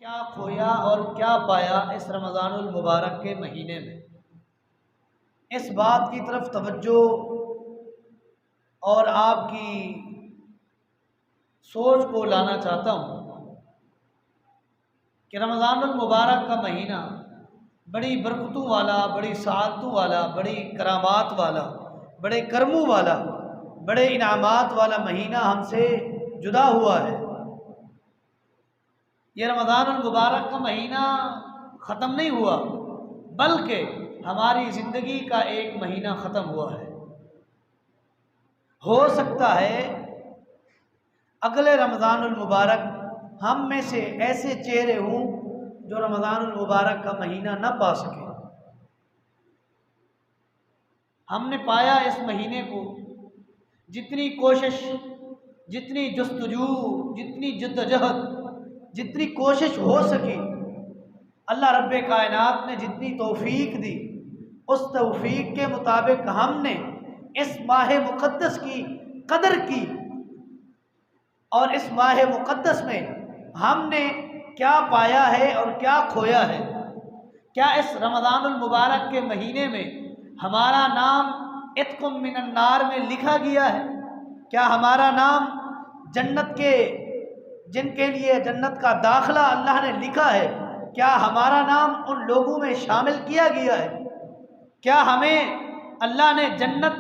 کیا کھویا اور کیا پایا اس رمضان المبارک کے مہینے میں، اس بات کی طرف توجہ اور آپ کی سوچ کو لانا چاہتا ہوں کہ رمضان المبارک کا مہینہ بڑی برکتوں والا، بڑی سعادتوں والا، بڑی کرامات والا، بڑے کرموں والا، بڑے انعامات والا مہینہ ہم سے جدا ہوا ہے۔ یہ رمضان المبارک کا مہینہ ختم نہیں ہوا، بلکہ ہماری زندگی کا ایک مہینہ ختم ہوا ہے۔ ہو سکتا ہے اگلے رمضان المبارک ہم میں سے ایسے چہرے ہوں جو رمضان المبارک کا مہینہ نہ پا سکے۔ ہم نے پایا اس مہینے کو، جتنی کوشش، جتنی جستجو، جتنی جدوجہد، جتنی کوشش ہو سکی، اللہ رب کائنات نے جتنی توفیق دی، اس توفیق کے مطابق ہم نے اس ماہ مقدس کی قدر کی، اور اس ماہ مقدس میں ہم نے کیا پایا ہے اور کیا کھویا ہے۔ کیا اس رمضان المبارک کے مہینے میں ہمارا نام عتق من النار میں لکھا گیا ہے؟ کیا ہمارا نام جنت کے، جن کے لیے جنت کا داخلہ اللہ نے لکھا ہے، کیا ہمارا نام ان لوگوں میں شامل کیا گیا ہے؟ کیا ہمیں اللہ نے جنت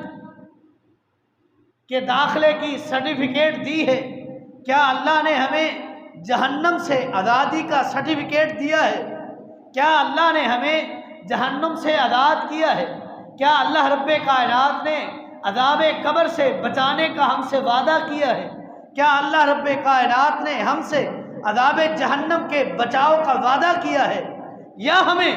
کے داخلے کی سرٹیفکیٹ دی ہے؟ کیا اللہ نے ہمیں جہنم سے آزادی کا سرٹیفکیٹ دیا ہے؟ کیا اللہ نے ہمیں جہنم سے آزاد کیا ہے؟ کیا اللہ رب کائنات نے عذاب قبر سے بچانے کا ہم سے وعدہ کیا ہے؟ کیا اللہ رب کائنات نے ہم سے عذاب جہنم کے بچاؤ کا وعدہ کیا ہے؟ یا ہمیں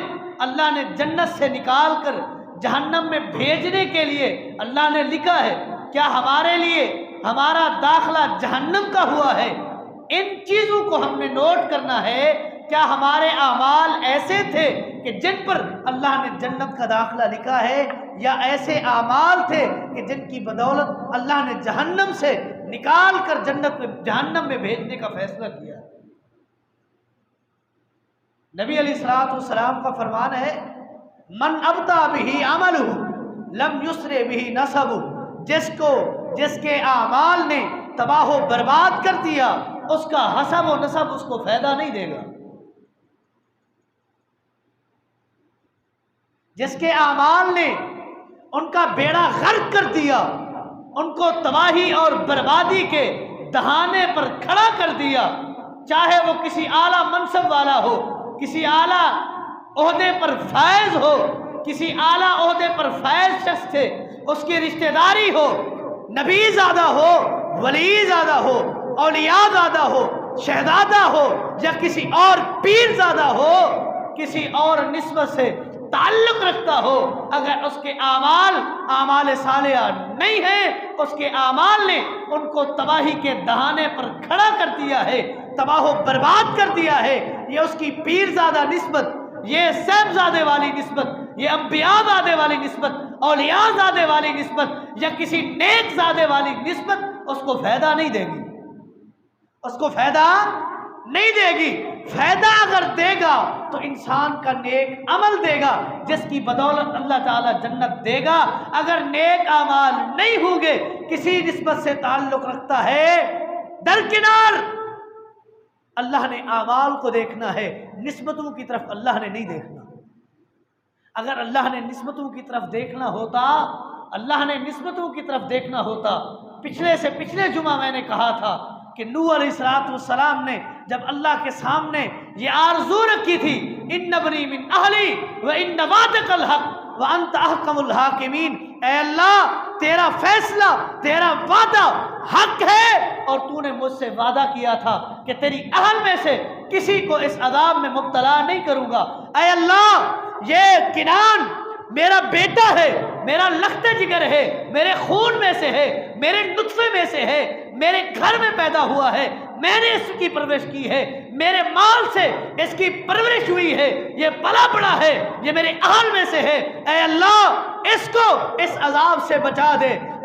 اللہ نے جنت سے نکال کر جہنم میں بھیجنے کے لیے اللہ نے لکھا ہے؟ کیا ہمارے لیے ہمارا داخلہ جہنم کا ہوا ہے؟ ان چیزوں کو ہم نے نوٹ کرنا ہے۔ کیا ہمارے اعمال ایسے تھے کہ جن پر اللہ نے جنت کا داخلہ لکھا ہے، یا ایسے اعمال تھے کہ جن کی بدولت اللہ نے جہنم سے نکال کر جہنم میں بھیجنے کا فیصلہ کیا؟ نبی علیہ الصلوۃ والسلام کا فرمان ہے، من ابطأ بہ عملہ لم یسرع بہ نسبہ، جس کے اعمال نے تباہ و برباد کر دیا، اس کا حسب و نسب اس کو فائدہ نہیں دے گا۔ جس کے اعمال نے ان کا بیڑا غرق کر دیا، ان کو تباہی اور بربادی کے دہانے پر کھڑا کر دیا، چاہے وہ کسی اعلیٰ منصب والا ہو، کسی اعلیٰ عہدے پر فائز ہو، کسی اعلیٰ عہدے پر فائز شخص سے اس کی رشتہ داری ہو، نبی زادہ ہو، ولی زادہ ہو، اولیاء زادہ ہو، شہزادہ ہو، یا کسی اور پیر زادہ ہو، کسی اور نسبت سے تعلق رکھتا ہو، اگر اس کے اعمال صالحہ نہیں ہیں، اس کے اعمال نے ان کو تباہی کے دہانے پر کھڑا کر دیا ہے، تباہ و برباد کر دیا ہے، یہ اس کی پیر زادہ نسبت، یہ صاحبزادے والی نسبت، یہ انبیاء زادے والی نسبت، اولیاء زادے والی نسبت، یا کسی نیک زادے والی نسبت اس کو فائدہ نہیں دے گی، اس کو فائدہ نہیں دے گی۔ فائدہ اگر دے گا تو انسان کا نیک عمل دے گا، جس کی بدولت اللہ تعالیٰ جنت دے گا۔ اگر نیک اعمال نہیں ہوں گے، کسی نسبت سے تعلق رکھتا ہے، درکنار اللہ نے اعمال کو دیکھنا ہے، نسبتوں کی طرف اللہ نے نہیں دیکھنا۔ اگر اللہ نے نسبتوں کی طرف دیکھنا ہوتا، اللہ نے نسبتوں کی طرف دیکھنا ہوتا، پچھلے سے پچھلے جمعہ میں نے کہا تھا کہ نوح علیہ السلام نے جب اللہ کے سامنے یہ آرزو رکھی تھی، ان ابنی من اہلی وان وعدک الحق وانت احکم الحاکمین، اے اللہ تیرا فیصلہ، تیرا وعدہ حق ہے، اور تو نے مجھ سے وعدہ کیا تھا کہ تیری اہل میں سے کسی کو اس عذاب میں مبتلا نہیں کروں گا۔ اے اللہ یہ کنان میرا بیٹا ہے، میرا لخت جگر ہے، میرے خون میں سے ہے، میرے نطفے میں سے ہے، میرے گھر میں پیدا ہوا ہے، میں نے اس کی پرورش کی ہے، میرے مال سے اس کی پرورش ہوئی ہے، یہ پلا بڑا ہے، یہ میرے اہل میں سے ہے، اے اللہ اس کو اس عذاب سے بچا دے۔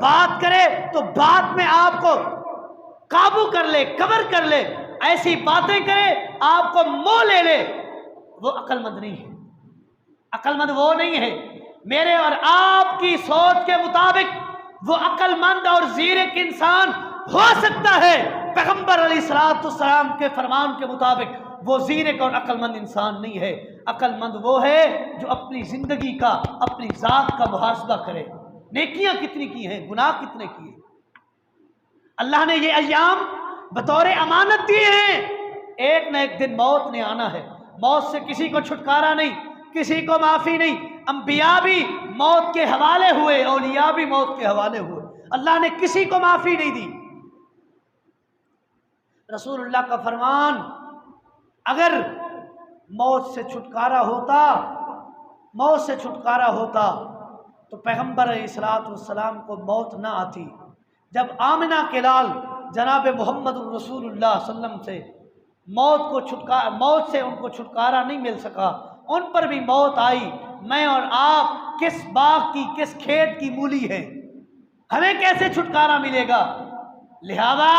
بات کرے تو بات میں آپ کو قابو کر لے، کور کر لے، ایسی باتیں کرے آپ کو موہ لے لے، وہ عقل مند نہیں ہے۔ عقل مند وہ نہیں ہے، میرے اور آپ کی سوچ کے مطابق وہ عقل مند اور زیرک انسان ہو سکتا ہے، پیغمبر علیہ الصلوۃ والسلام کے فرمان کے مطابق وہ زیرک اور عقل مند انسان نہیں ہے۔ عقل مند وہ ہے جو اپنی زندگی کا، اپنی ذات کا محاسبہ کرے، نیکیاں کتنی کی ہیں، گناہ کتنے کیے۔ اللہ نے یہ ایام بطور امانت دیے ہیں، ایک نہ ایک دن موت نے آنا ہے، موت سے کسی کو چھٹکارا نہیں، کسی کو معافی نہیں۔ انبیاء بھی موت کے حوالے ہوئے، اولیاء بھی موت کے حوالے ہوئے، اللہ نے کسی کو معافی نہیں دی۔ رسول اللہ کا فرمان، اگر موت سے چھٹکارا ہوتا، موت سے چھٹکارا ہوتا تو پیغمبر علیہ الصلوۃ والسلام کو موت نہ آتی۔ جب آمنہ کے لال جناب محمد الرسول اللہ صلی اللہ علیہ وسلم سے موت سے ان کو چھٹکارا نہیں مل سکا، ان پر بھی موت آئی، میں اور آپ کس باغ کی، کس کھیت کی مولی ہیں، ہمیں کیسے چھٹکارا ملے گا؟ لہذا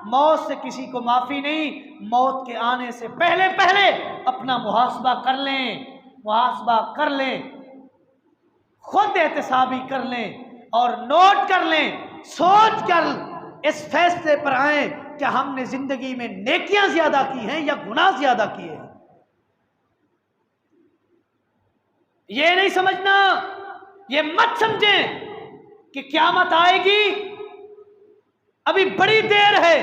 موت سے کسی کو معافی نہیں۔ موت کے آنے سے پہلے پہلے اپنا محاسبہ کر لیں، محاسبہ کر لیں، خود احتسابی کر لیں اور نوٹ کر لیں، سوچ کر اس فیصلے پر آئیں کہ ہم نے زندگی میں نیکیاں زیادہ کی ہیں یا گناہ زیادہ کیے ہیں۔ یہ نہیں سمجھنا، یہ مت سمجھیں کہ قیامت آئے گی، ابھی بڑی دیر ہے،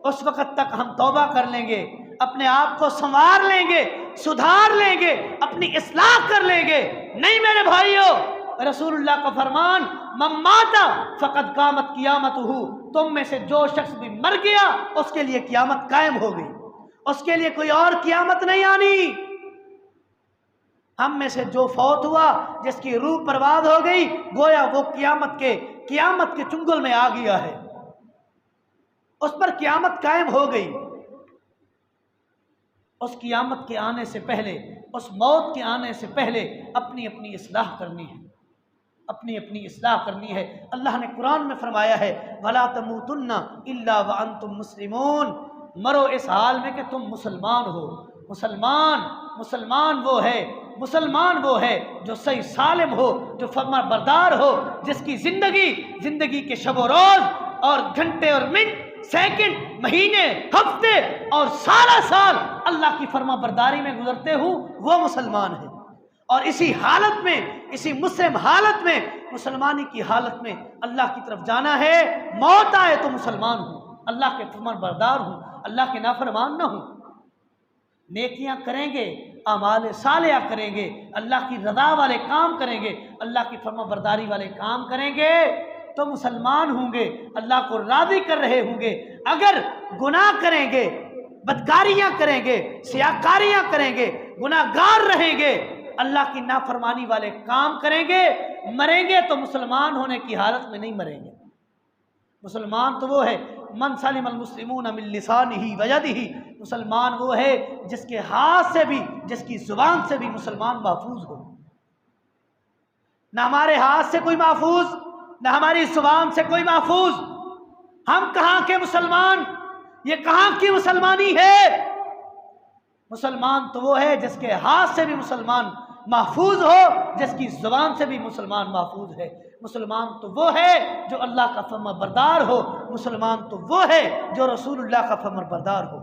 اس وقت تک ہم توبہ کر لیں گے، اپنے آپ کو سنوار لیں گے، سدھار لیں گے، اپنی اصلاح کر لیں گے۔ نہیں میرے بھائیوں، رسول اللہ کا فرمان، من مات فقد قامت قیامتہ، تم میں سے جو شخص بھی مر گیا اس کے لیے قیامت قائم ہو گئی، اس کے لیے کوئی اور قیامت نہیں آنی۔ ہم میں سے جو فوت ہوا، جس کی روح برباد ہو گئی، گویا وہ قیامت کے چنگل میں آ گیا ہے، اس پر قیامت قائم ہو گئی۔ اس قیامت کے آنے سے پہلے، اس موت کے آنے سے پہلے اپنی اپنی اصلاح کرنی ہے، اپنی اپنی اصلاح کرنی ہے۔ اللہ نے قرآن میں فرمایا ہے، وَلَا تَمُوتُنَّ إِلَّا وَأَنْتُمْ مُسْلِمُونَ، مرو اس حال میں کہ تم مسلمان ہو۔ مسلمان وہ ہے جو صحیح سالم ہو، جو فرما بردار ہو، جس کی زندگی کے شب و روز اور گھنٹے اور منٹ، سیکنڈ، مہینے، ہفتے اور سارا سال اللہ کی فرما برداری میں گزرتے ہوں، وہ مسلمان ہے۔ اور اسی حالت میں، اسی مسلم حالت میں، مسلمانی کی حالت میں اللہ کی طرف جانا ہے۔ موت آئے تو مسلمان ہوں، اللہ کے فرمان بردار ہوں، اللہ کے نافرمان نہ ہوں، نیکیاں کریں گے، اعمال صالحہ کریں گے، اللہ کی رضا والے کام کریں گے، اللہ کی فرما برداری والے کام کریں گے تو مسلمان ہوں گے، اللہ کو راضی کر رہے ہوں گے۔ اگر گناہ کریں گے، بدکاریاں کریں گے، سیاکاریاں کریں گے، گناہ گار رہیں گے، اللہ کی نافرمانی والے کام کریں گے، مریں گے تو مسلمان ہونے کی حالت میں نہیں مریں گے۔ مسلمان تو وہ ہے من سلم المسلمون من لسانہ ویدہ، مسلمان وہ ہے جس کے ہاتھ سے بھی، جس کی زبان سے بھی مسلمان محفوظ ہو۔ نہ ہمارے ہاتھ سے کوئی محفوظ، نہ ہماری زبان سے کوئی محفوظ، ہم کہاں کے مسلمان، یہ کہاں کی مسلمانی ہے؟ مسلمان تو وہ ہے جس کے ہاتھ سے بھی مسلمان محفوظ ہو، جس کی زبان سے بھی مسلمان محفوظ ہے۔ مسلمان تو وہ ہے جو اللہ کا فرما بردار ہو، مسلمان تو وہ ہے جو رسول اللہ کا فرما بردار ہو،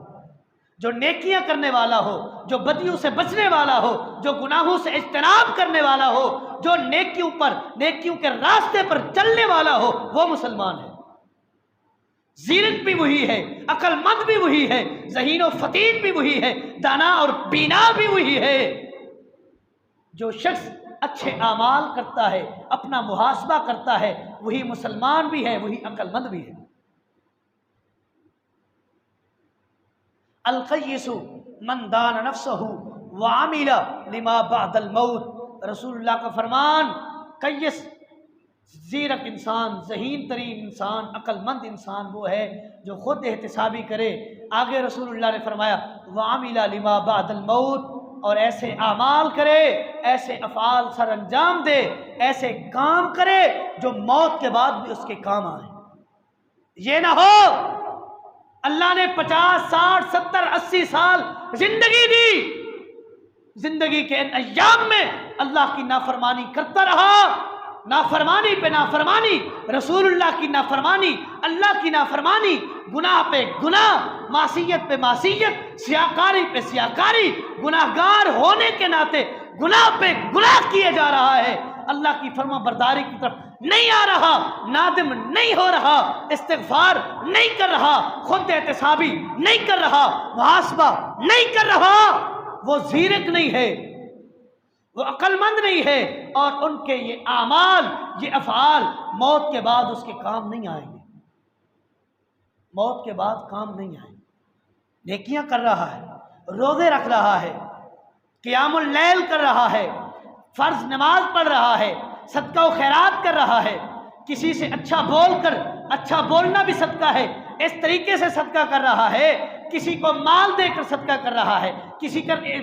جو نیکیاں کرنے والا ہو، جو بدیوں سے بچنے والا ہو، جو گناہوں سے اجتناب کرنے والا ہو، جو نیکیوں کے راستے پر چلنے والا ہو، وہ مسلمان ہے۔ زیرک بھی وہی ہے، عقل مند بھی وہی ہے، ذہین و فطین بھی وہی ہے، دانا اور بینا بھی وہی ہے۔ جو شخص اچھے اعمال کرتا ہے، اپنا محاسبہ کرتا ہے، وہی مسلمان بھی ہے، وہی عقل مند بھی ہے۔ القیس من دان نفسہ وعمل لما بعد الموت، رسول اللہ کا فرمان، قیس زیرک انسان، ذہین ترین انسان، عقل مند انسان وہ ہے جو خود احتسابی کرے۔ آگے رسول اللہ نے فرمایا وعمل لما بعد الموت، اور ایسے اعمال کرے، ایسے افعال سر انجام دے، ایسے کام کرے جو موت کے بعد بھی اس کے کام آئے۔ یہ نہ ہو اللہ نے 50 60 70 80 سال زندگی دی، زندگی کے ان ایام میں اللہ کی نافرمانی کرتا رہا، نافرمانی پہ نافرمانی، رسول اللہ کی نافرمانی، اللہ کی نافرمانی، گناہ پہ گناہ، معصیت پہ معصیت، سیاکاری پہ سیاکاری، گناہگار ہونے کے ناطے گناہ پہ گناہ کیے جا رہا ہے، اللہ کی فرما برداری کی طرف نہیں آ رہا، نادم نہیں ہو رہا، استغفار نہیں کر رہا، خود احتسابی نہیں کر رہا، محاسبہ نہیں کر رہا، وہ زیرک نہیں ہے، وہ عقل مند نہیں ہے، اور ان کے یہ اعمال، یہ افعال موت کے بعد اس کے کام نہیں آئیں گے، موت کے بعد کام نہیں آئیں گے۔ نیکیاں کر رہا ہے، روزے رکھ رہا ہے، قیام اللیل کر رہا ہے، فرض نماز پڑھ رہا ہے، صدقہ و خیرات کر رہا ہے، کسی سے اچھا بول کر، اچھا بولنا بھی صدقہ ہے، اس طریقے سے صدقہ کر رہا ہے، کسی کو مال دے کر صدقہ کر رہا ہے، کسی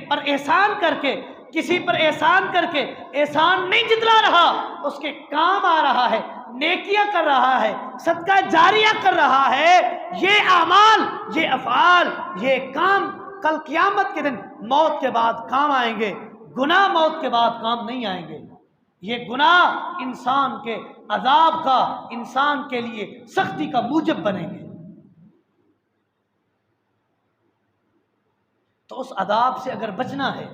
پر احسان کر کے، کسی پر احسان کر کے احسان نہیں جتلا رہا، اس کے کام آ رہا ہے، نیکیاں کر رہا ہے، صدقہ جاریہ کر رہا ہے، یہ اعمال، یہ افعال، یہ کام کل قیامت کے دن موت کے بعد کام آئیں گے، گناہ موت کے بعد کام نہیں آئیں گے۔ یہ گناہ انسان کے عذاب کا، انسان کے لیے سختی کا موجب بنیں گے، تو اس عذاب سے اگر بچنا ہے،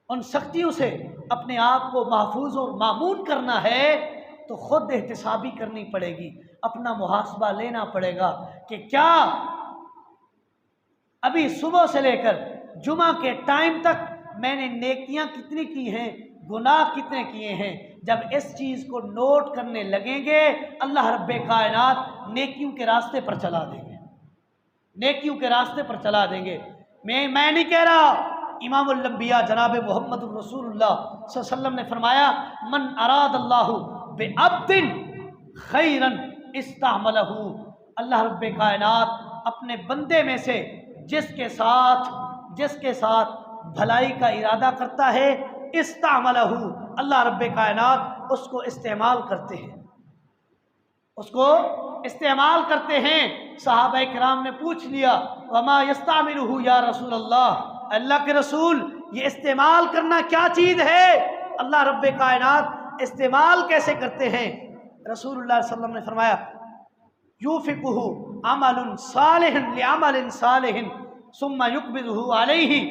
ان سختیوں سے اپنے آپ کو محفوظ اور مامون کرنا ہے، تو خود احتسابی کرنی پڑے گی، اپنا محاسبہ لینا پڑے گا کہ کیا ابھی صبح سے لے کر جمعہ کے ٹائم تک میں نے نیکیاں کتنی کی ہیں، گناہ کتنے کیے ہیں۔ جب اس چیز کو نوٹ کرنے لگیں گے، اللہ رب کائنات نیکیوں کے راستے پر چلا دیں گے، نیکیوں کے راستے پر چلا دیں گے۔ میں نہیں کہہ رہا، امام الانبیاء جناب محمد الرسول اللہ صلی اللہ علیہ وسلم نے فرمایا، من اراد اللہ بعبد خیرا استعملہ، اللہ رب کائنات اپنے بندے میں سے جس کے ساتھ بھلائی کا ارادہ کرتا ہے، استعملہ، اللہ رب کائنات اس کو استعمال کرتے ہیں، اس کو استعمال کرتے ہیں۔ صحابہ کرام نے پوچھ لیا، وما یستعملہ یا رسول اللہ، اللہ کے رسول یہ استعمال کرنا کیا چیز ہے؟ اللہ رب کائنات استعمال کیسے کرتے ہیں؟ رسول اللہ صلی اللہ علیہ وسلم نے فرمایا، یوفقہ عمل صالح لعمل صالح ثم یقبضہ علیہ،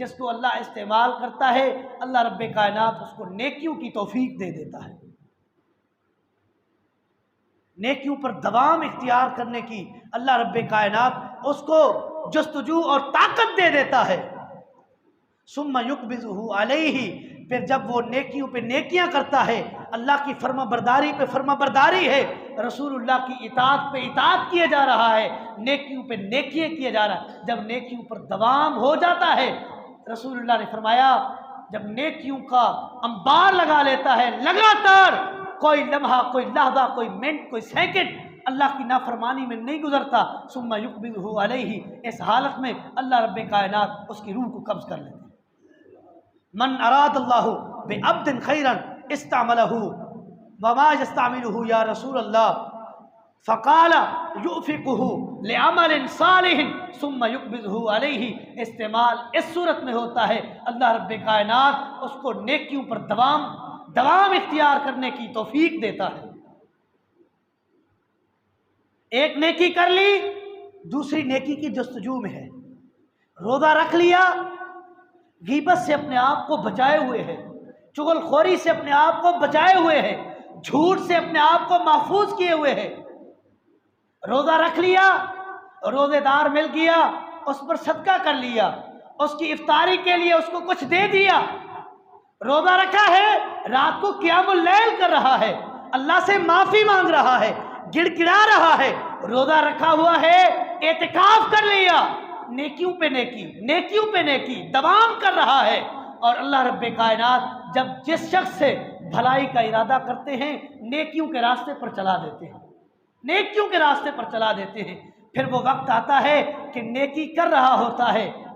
جس کو اللہ استعمال کرتا ہے، اللہ رب کائنات اس کو نیکیوں کی توفیق دے دیتا ہے، نیکیوں پر دوام اختیار کرنے کی اللہ رب کائنات اس کو جستجو اور طاقت دے دیتا ہے۔ ثم یقبضہ علیہ، پھر جب وہ نیکیوں پہ نیکیاں کرتا ہے، اللہ کی فرما برداری پہ فرما برداری ہے، رسول اللہ کی اطاعت پہ اطاعت کیے جا رہا ہے، نیکیوں پہ نیکیاں کیے جا رہا ہے، جب نیکیوں پر دوام ہو جاتا ہے، رسول اللہ نے فرمایا جب نیکیوں کا انبار لگا لیتا ہے، لگاتار کوئی لمحہ، کوئی لحظہ، کوئی منٹ، کوئی سیکنڈ اللہ کی نافرمانی میں نہیں گزرتا، ثم یقبضہ علیہ، اس حالت میں اللہ رب کائنات اس کی روح کو قبض کر لیتے ہیں۔ من اراد اللہ بعبد خیرا استعملہ وما یستعملہ یا رسول اللہ، فقال یؤفقہ لعمل صالح ثم یقبضہ علیہ، استعمال اس صورت میں ہوتا ہے اللہ رب کائنات اس کو نیکیوں پر دوام اختیار کرنے کی توفیق دیتا ہے۔ ایک نیکی کر لی، دوسری نیکی کی جستجو میں ہے، روزہ رکھ لیا، غیبت سے اپنے آپ کو بچائے ہوئے ہے، چغل خوری سے اپنے آپ کو بچائے ہوئے ہے، جھوٹ سے اپنے آپ کو محفوظ کیے ہوئے ہے، روزہ رکھ لیا، روزے دار مل گیا، اس پر صدقہ کر لیا، اس کی افطاری کے لیے اس کو کچھ دے دیا، روزہ رکھا ہے، رات کو قیام اللیل کر رہا ہے، اللہ سے معافی مانگ رہا ہے، گڑ گڑا رہا ہے، روزہ رکھا ہوا ہے، اعتکاف کر لیا، نیکیوں پہ نیکی، نیکیوں پہ نیکی دوام کر رہا ہے، اور اللہ رب کائنات جب جس شخص سے بھلائی کا ارادہ کرتے ہیں، نیکیوں کے راستے پر چلا دیتے ہیں، نیکیوں کے راستے پر چلا دیتے ہیں، پھر وہ وقت آتا ہے کہ نیکی کر رہا ہوتا ہے،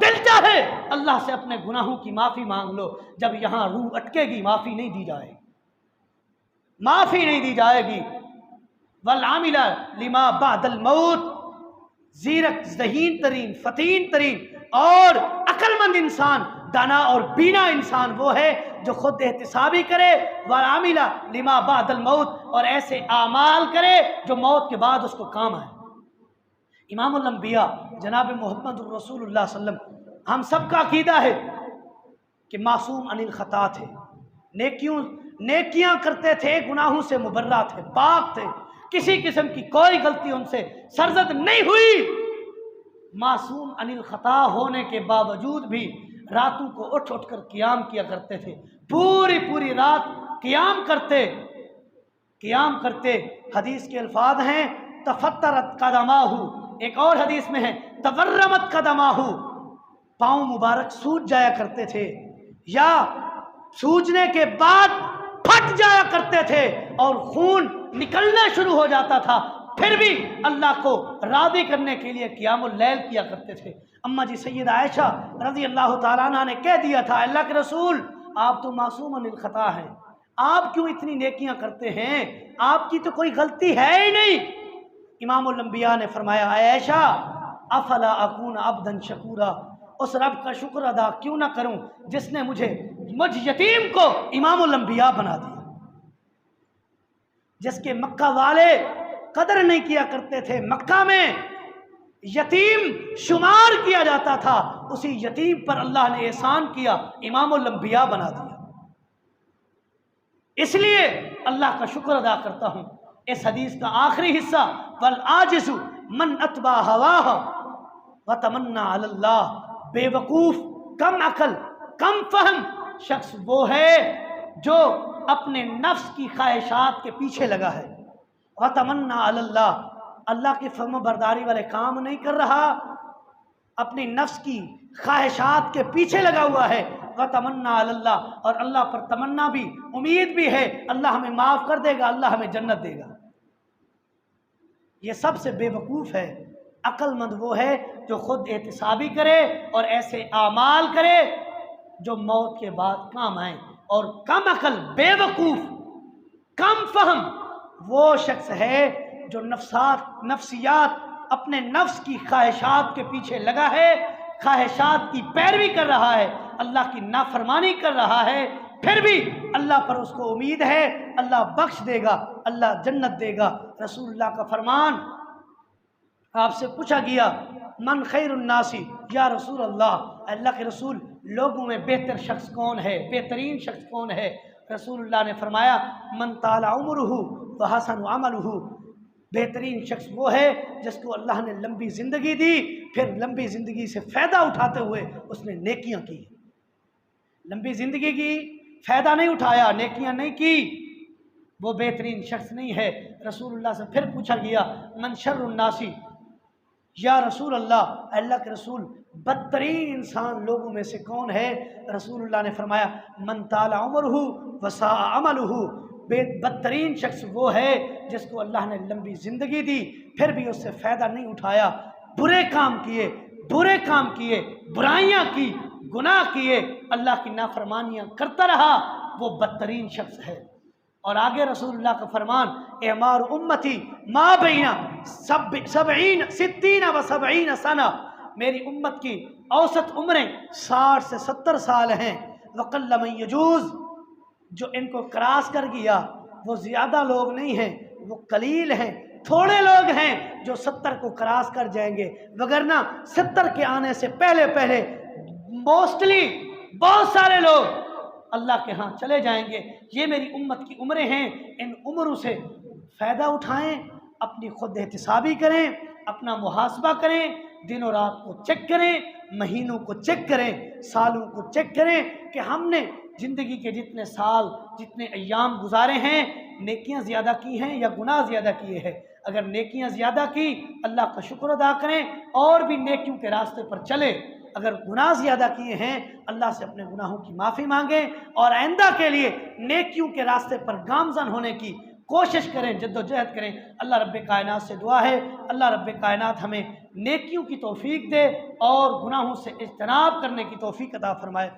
دل چاہے اللہ سے اپنے گناہوں کی معافی مانگ لو، جب یہاں روح اٹکے گی معافی نہیں دی جائے گی، معافی نہیں دی جائے گی۔ والعامل لما بعد الموت، زیرک، ذہین ترین، فتین ترین اور عقل مند انسان، دانا اور بینا انسان وہ ہے جو خود احتسابی کرے، والعامل لما بعد الموت، اور ایسے اعمال کرے جو موت کے بعد اس کو کام آئے۔ امام الانبیاء جناب محمد الرسول اللہ صلی اللہ علیہ وسلم، ہم سب کا عقیدہ ہے کہ معصوم عن الخطا تھے، نیکیاں کرتے تھے، گناہوں سے مبرہ تھے، پاک تھے، کسی قسم کی کوئی غلطی ان سے سرزد نہیں ہوئی۔ معصوم عن الخطا ہونے کے باوجود بھی راتوں کو اٹھ اٹھ کر قیام کیا کرتے تھے، پوری پوری رات قیام کرتے۔ حدیث کے الفاظ ہیں تفطرت قدماہ، ایک اور حدیث میں ہے تورمت قدماہ، پاؤں مبارک سوج جایا کرتے تھے یا سوجنے کے بعد پھٹ جایا کرتے تھے اور خون نکلنا شروع ہو جاتا تھا، پھر بھی اللہ کو راضی کرنے کے لیے قیام اللیل کیا کرتے تھے۔ اماں جی سیدہ عائشہ رضی اللہ تعالیٰ عنہ نے کہہ دیا تھا، اللہ کے رسول آپ تو معصوم عن الخطا ہیں، آپ کیوں اتنی نیکیاں کرتے ہیں، آپ کی تو کوئی غلطی ہے ہی نہیں۔ امام الانبیاء نے فرمایا، اے عائشہ افلا اکون عبدا شکورا، اس رب کا شکر ادا کیوں نہ کروں جس نے مجھ یتیم کو امام الانبیاء بنا دیا، جس کے مکہ والے قدر نہیں کیا کرتے تھے، مکہ میں یتیم شمار کیا جاتا تھا، اسی یتیم پر اللہ نے احسان کیا، امام الانبیاء بنا دیا۔ اس لیے اللہ کا شکر ادا کرتا ہوں۔ اس حدیث کا آخری حصہ والعاجز من اتبع ہواہ وتمنى علی اللہ، بے وقوف، کم عقل، کم فہم شخص وہ ہے جو اپنے نفس کی خواہشات کے پیچھے لگا ہے، وتمنى علی اللہ، اللہ کی فرما برداری والے کام نہیں کر رہا، اپنی نفس کی خواہشات کے پیچھے لگا ہوا ہے، وتمنى علی اللہ، اور اللہ پر تمنا بھی، امید بھی ہے اللہ ہمیں معاف کر دے گا، اللہ ہمیں جنت دے گا۔ یہ سب سے بے وقوف ہے۔ عقل مند وہ ہے جو خود احتسابی کرے اور ایسے اعمال کرے جو موت کے بعد کام آئیں، اور کم عقل، بے وقوف، کم فہم وہ شخص ہے جو نفسیات، اپنے نفس کی خواہشات کے پیچھے لگا ہے، خواہشات کی پیروی کر رہا ہے، اللہ کی نافرمانی کر رہا ہے، پھر بھی اللہ پر اس کو امید ہے اللہ بخش دے گا، اللہ جنت دے گا۔ رسول اللہ کا فرمان، آپ سے پوچھا گیا من خیر الناس یا رسول اللہ، اللہ کے رسول لوگوں میں بہتر شخص کون ہے، بہترین شخص کون ہے؟ رسول اللہ نے فرمایا من طال عمرہ وحسن عملہ، بہترین شخص وہ ہے جس کو اللہ نے لمبی زندگی دی، پھر لمبی زندگی سے فائدہ اٹھاتے ہوئے اس نے نیکیاں کی۔ لمبی زندگی کی، فائدہ نہیں اٹھایا، نیکیاں نہیں کی، وہ بہترین شخص نہیں ہے۔ رسول اللہ سے پھر پوچھا گیا من شر الناس یا رسول اللہ، اللہ کے رسول بدترین انسان لوگوں میں سے کون ہے؟ رسول اللہ نے فرمایا من طال عمرہ وساء عملہ، بدترین شخص وہ ہے جس کو اللہ نے لمبی زندگی دی، پھر بھی اس سے فائدہ نہیں اٹھایا، برے کام کیے، برائیاں کی، گناہ کیے، اللہ کی نافرمانیاں کرتا رہا، وہ بدترین شخص ہے۔ اور آگے رسول اللہ کا فرمان اعمار امتی ما بین 60 و 70 سنہ، میری امت کی اوسط عمریں 60 سے 70 سال ہیں، وقل من یجوز، جو ان کو کراس کر گیا وہ زیادہ لوگ نہیں ہیں، وہ قلیل ہیں، تھوڑے لوگ ہیں جو 70 کو کراس کر جائیں گے، وگرنہ 70 کے آنے سے پہلے موسٹلی بہت سارے لوگ اللہ کے ہاں چلے جائیں گے۔ یہ میری امت کی عمریں ہیں، ان عمروں سے فائدہ اٹھائیں، اپنی خود احتسابی کریں، اپنا محاسبہ کریں، دن و رات کو چیک کریں، مہینوں کو چیک کریں، سالوں کو چیک کریں کہ ہم نے زندگی کے جتنے سال، جتنے ایام گزارے ہیں، نیکیاں زیادہ کی ہیں یا گناہ زیادہ کیے ہیں۔ اگر نیکیاں زیادہ کی اللہ کا شکر ادا کریں اور بھی نیکیوں کے راستے پر چلیں، اگر گناہ زیادہ کیے ہیں اللہ سے اپنے گناہوں کی معافی مانگیں اور آئندہ کے لیے نیکیوں کے راستے پر گامزن ہونے کی کوشش کریں، جد و جہد کریں۔ اللہ رب کائنات سے دعا ہے اللہ رب کائنات ہمیں نیکیوں کی توفیق دے اور گناہوں سے اجتناب کرنے کی توفیق عطا فرمائے۔